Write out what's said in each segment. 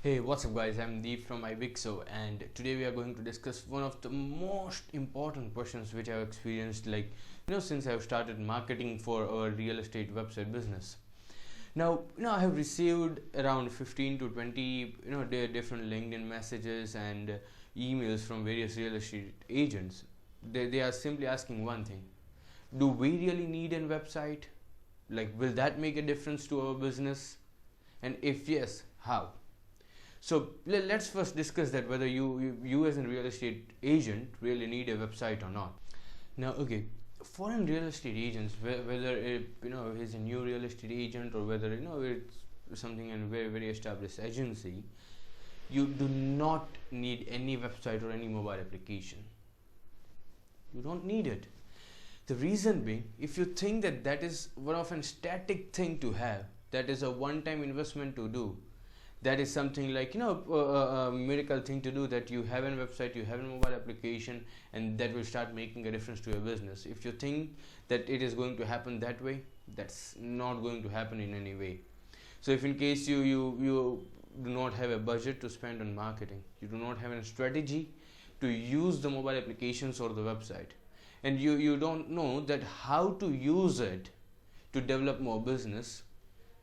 Hey, what's up guys? I'm Deep from Ibiixo, and today we are going to discuss one of the most important questions which I've experienced since I've started marketing for our real estate website business. Now, I have received around 15 to 20 different LinkedIn messages and emails from various real estate agents. They are simply asking one thing: do we really need a website? Like, will that make a difference to our business? And if yes, how? So let's first discuss that whether you as a real estate agent really need a website or not. Now, okay, foreign real estate agents, whether he's a new real estate agent or whether it's something in a very very established agency, you do not need any website or any mobile application. You don't need it. The reason being, if you think that that is one of a static thing to have, that is a one-time investment to do, that is something like a miracle thing to do, that you have a website, you have a mobile application, and that will start making a difference to your business. If you think that it is going to happen that way, that's not going to happen in any way. So if in case you do not have a budget to spend on marketing, you do not have a strategy to use the mobile applications or the website, and you don't know that how to use it to develop more business,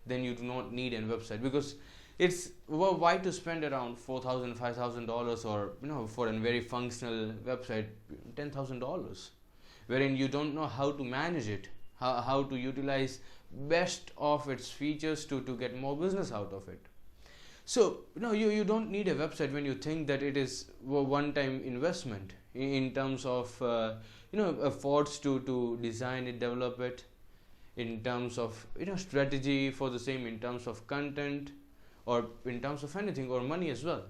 then you do not need a website. Because it's why to spend around $4,000, $5,000, or for a very functional website $10,000, wherein you don't know how to manage it, how to utilize best of its features to get more business out of it. So you don't need a website when you think that it is a one-time investment in terms of efforts to design it, develop it, in terms of strategy for the same, in terms of content, or in terms of anything, or money as well.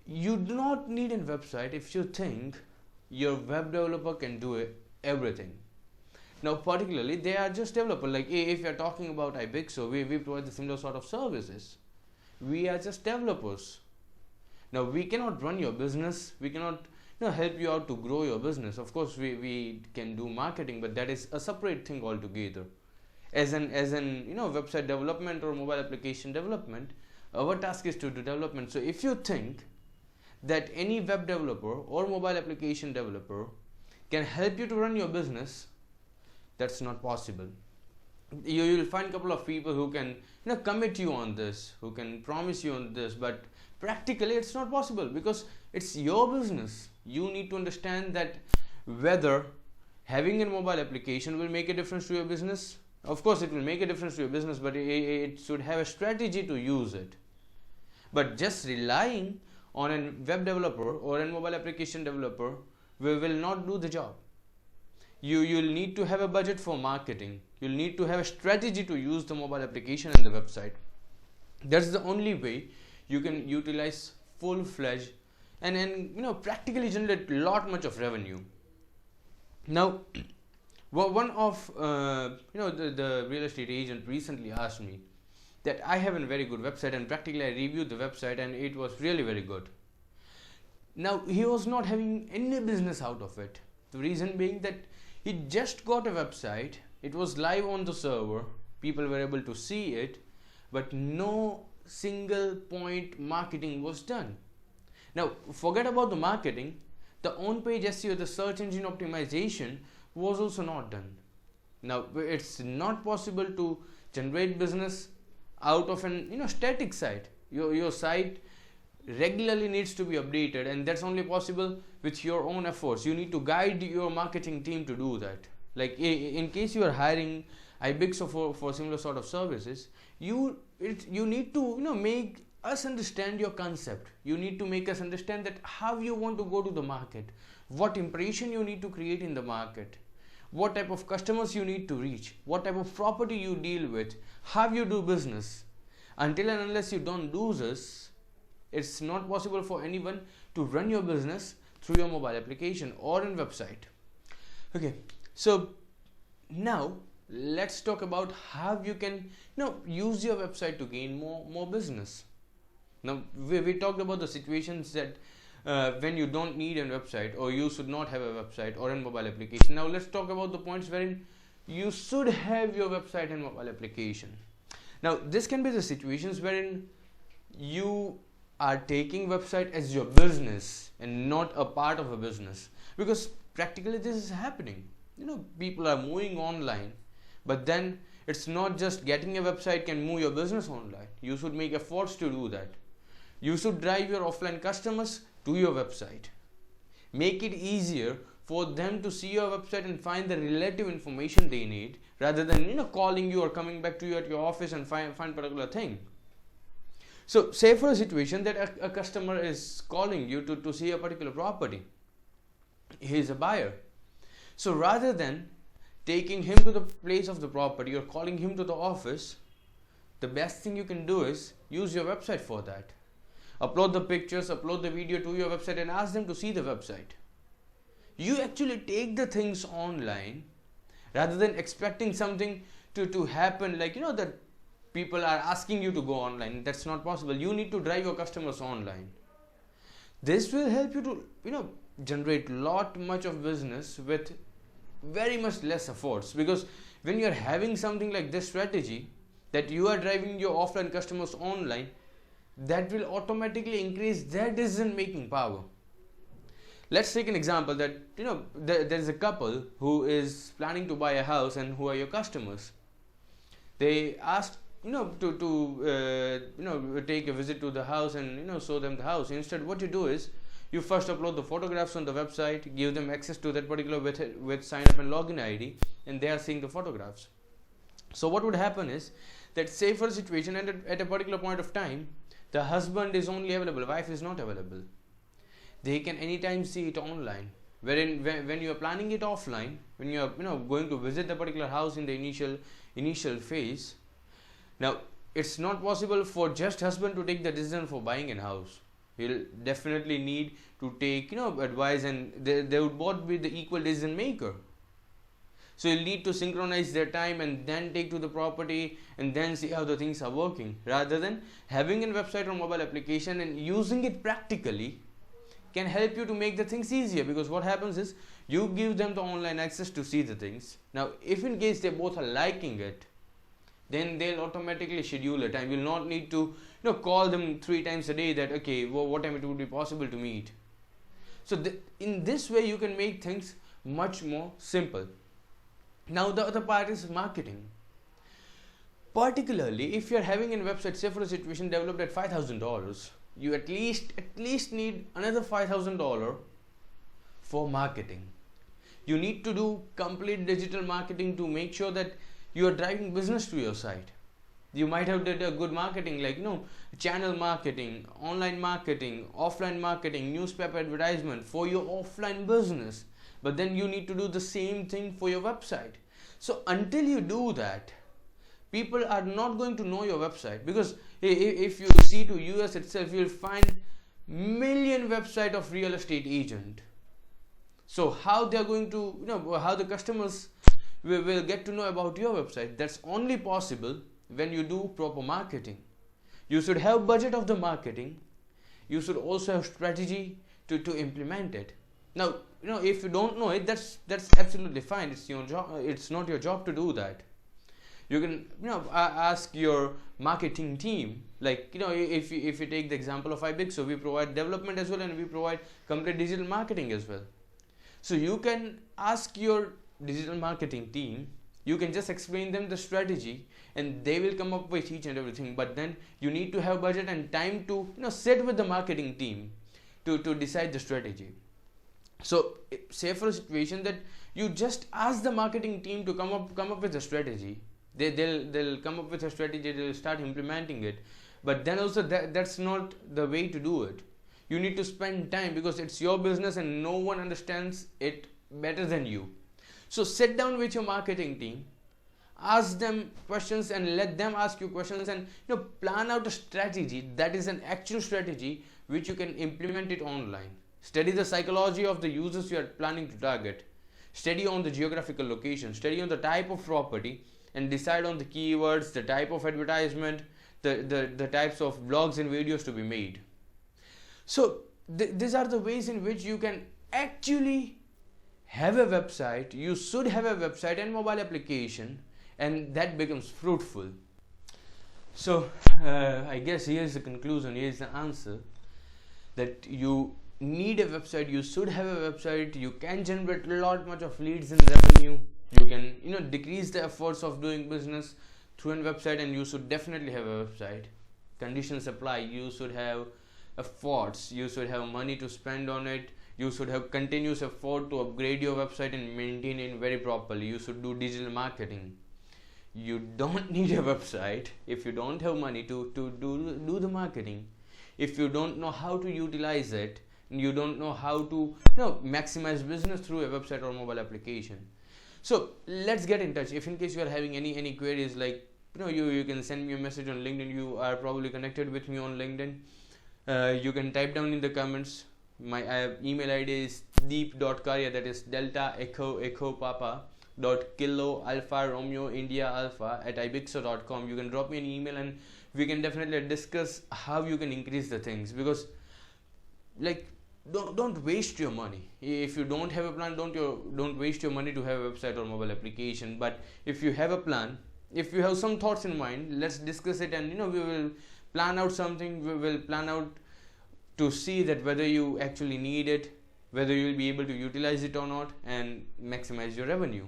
You do not need a website if you think your web developer can do everything. Now, particularly, they are just developers. Like if you are talking about Ibiixo, we provide the similar sort of services. We are just developers. Now, we cannot run your business. We cannot help you out to grow your business. Of course, we can do marketing, but that is a separate thing altogether. As an website development or mobile application development, our task is to do development. So if you think that any web developer or mobile application developer can help you to run your business, that's not possible. You will find a couple of people who can commit you on this, who can promise you on this, but practically it's not possible, because it's your business. You need to understand that whether having a mobile application will make a difference to your business. Of course, it will make a difference to your business, but it should have a strategy to use it. But just relying on a web developer or a mobile application developer will not do the job. You'll need to have a budget for marketing. You'll need to have a strategy to use the mobile application and the website. That's the only way you can utilize full-fledged and practically generate much of revenue. Now, one of the real estate agent recently asked me that I have a very good website, and practically I reviewed the website and it was really very good. Now, he was not having any business out of it. The reason being that he just got a website, it was live on the server, people were able to see it, but no single point marketing was done. Now, forget about the marketing, the on-page SEO, the search engine optimization, was also not done. Now, it's not possible to generate business out of an static site. Your site regularly needs to be updated, and that's only possible with your own efforts. You need to guide your marketing team to do that. Like in case you are hiring Ibiixo for similar sort of services, you need to make us understand your concept. You need to make us understand that how you want to go to the market, what impression you need to create in the market, what type of customers you need to reach, what type of property you deal with, how you do business. Until and unless you don't do this, it's not possible for anyone to run your business through your mobile application or in website. Okay, so now let's talk about how you can use your website to gain more business. Now, we talked about the situations that when you don't need a website, or you should not have a website or a mobile application. Now let's talk about the points wherein you should have your website and mobile application. Now this can be the situations wherein you are taking website as your business and not a part of a business, because practically this is happening. People are moving online, but then it's not just getting a website can move your business online. You should make efforts to do that. You should drive your offline customers to your website. Make it easier for them to see your website and find the relative information they need, rather than calling you or coming back to you at your office and find particular thing. So say for a situation that a customer is calling you to see a particular property. He is a buyer. So rather than taking him to the place of the property or calling him to the office, the best thing you can do is use your website for that. Upload the pictures, upload the video to your website and ask them to see the website. You actually take the things online rather than expecting something to happen, like that people are asking you to go online. That's not possible. You need to drive your customers online. This will help you to generate much of business with very much less efforts, because when you're having something like this strategy, that you are driving your offline customers online, that will automatically increase their decision making power. Let's take an example that there's a couple who is planning to buy a house, and who are your customers. They asked to take a visit to the house and show them the house. Instead, what you do is you first upload the photographs on the website, give them access to that particular with sign up and login ID, and they are seeing the photographs. So what would happen is that, say for a situation, and at a particular point of time, the husband is only available, wife is not available. They can anytime see it online. Wherein when you are planning it offline, when you are going to visit the particular house in the initial phase, now it's not possible for just husband to take the decision for buying a house. He'll definitely need to take advice, and they would both be the equal decision maker. So you'll need to synchronize their time and then take to the property and then see how the things are working, rather than having a website or mobile application and using it practically can help you to make the things easier. Because what happens is you give them the online access to see the things. Now if in case they both are liking it, then they'll automatically schedule a time. You'll not need to call them 3 times a day that okay, what time it would be possible to meet. So in this way you can make things much more simple. Now the other part is marketing. Particularly if you're having a website, say for a situation, developed at $5,000, you at least need another $5,000 for marketing. You need to do complete digital marketing to make sure that you are driving business to your site. You might have did a good marketing, like channel marketing, online marketing, offline marketing, newspaper advertisement for your offline business, but then you need to do the same thing for your website. So until you do that, people are not going to know your website, because if you see to US itself, you'll find million website of real estate agent. So how they are going to how the customers will get to know about your website? That's only possible when you do proper marketing. You should have budget of the marketing. You should also have strategy to implement it. Now if you don't know it, that's absolutely fine. It's your job. It's not your job to do that. You can ask your marketing team, like if you take the example of Ibiixo, we provide development as well, and we provide complete digital marketing as well. So you can ask your digital marketing team, you can just explain them the strategy and they will come up with each and everything. But then you need to have budget and time to sit with the marketing team to decide the strategy. So say for a situation that you just ask the marketing team to come up with a strategy. They'll come up with a strategy, they'll start implementing it. But then also that's not the way to do it. You need to spend time, because it's your business and no one understands it better than you. So sit down with your marketing team, ask them questions and let them ask you questions, and plan out a strategy that is an actual strategy which you can implement it online. Study the psychology of the users you are planning to target. Study on the geographical location, study on the type of property, and decide on the keywords, the type of advertisement, the types of blogs and videos to be made. So these are the ways in which you can actually have a website. You should have a website and mobile application, and that becomes fruitful. So I guess here's the conclusion, here's the answer, that you need a website, you should have a website. You can generate a lot much of leads and revenue. You can decrease the efforts of doing business through a website, and you should definitely have a website. Conditions apply. You should have efforts, you should have money to spend on it, you should have continuous effort to upgrade your website and maintain it very properly. You should do digital marketing. You don't need a website if you don't have money to do the marketing. If you don't know how to utilize it, you don't know how to maximize business through a website or mobile application. So let's get in touch. If in case you are having any queries, like you can send me a message on LinkedIn. You are probably connected with me on LinkedIn. You can type down in the comments. My email ID is deep.karia, that is Delta Echo Papa .kilo Alpha Romeo India Alpha at Ibiixo.com. You can drop me an email and we can definitely discuss how you can increase the things, because don't waste your money. If you don't have a plan, don't waste your money to have a website or mobile application. But if you have a plan, if you have some thoughts in mind, let's discuss it, and we will plan out something. We will plan out to see that whether you actually need it, whether you will be able to utilize it or not, and maximize your revenue.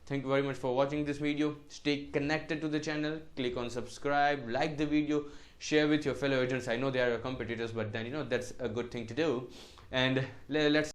Thank you very much for watching this video. Stay connected to the channel. Click on subscribe, like the video, share with your fellow agents. I know they are your competitors, but then that's a good thing to do. And let's